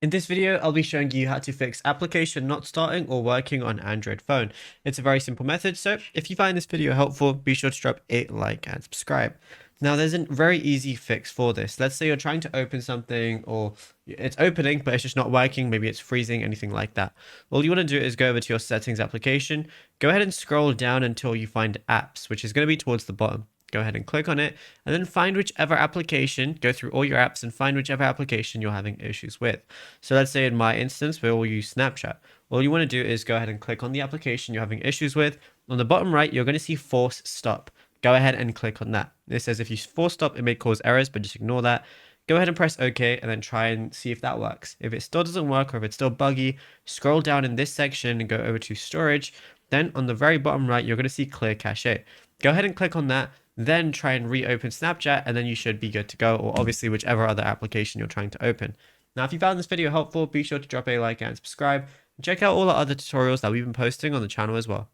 In this video, I'll be showing you how to fix application not starting or working on Android phone. It's a very simple method, so if you find this video helpful, be sure to drop a like and subscribe. Now, there's a very easy fix for this. Let's say you're trying to open something or it's opening, but it's just not working. Maybe it's freezing, anything like that. All you want to do is go over to your settings application, go ahead and scroll down until you find apps, which is going to be towards the bottom. Go ahead and click on it and then find whichever application, go through all your apps and find whichever application you're having issues with. So let's say in my instance, we will use Snapchat. All you want to do is go ahead and click on the application you're having issues with. On the bottom right, you're going to see force stop. Go ahead and click on that. It says if you force stop, it may cause errors, but just ignore that. Go ahead and press OK and then try and see if that works. If it still doesn't work or if it's still buggy, scroll down in this section and go over to storage. Then on the very bottom right, you're going to see clear cache. Go ahead and click on that, then try and reopen Snapchat, and then you should be good to go, or obviously whichever other application you're trying to open. Now, if you found this video helpful, be sure to drop a like and subscribe, and check out all the other tutorials that we've been posting on the channel as well.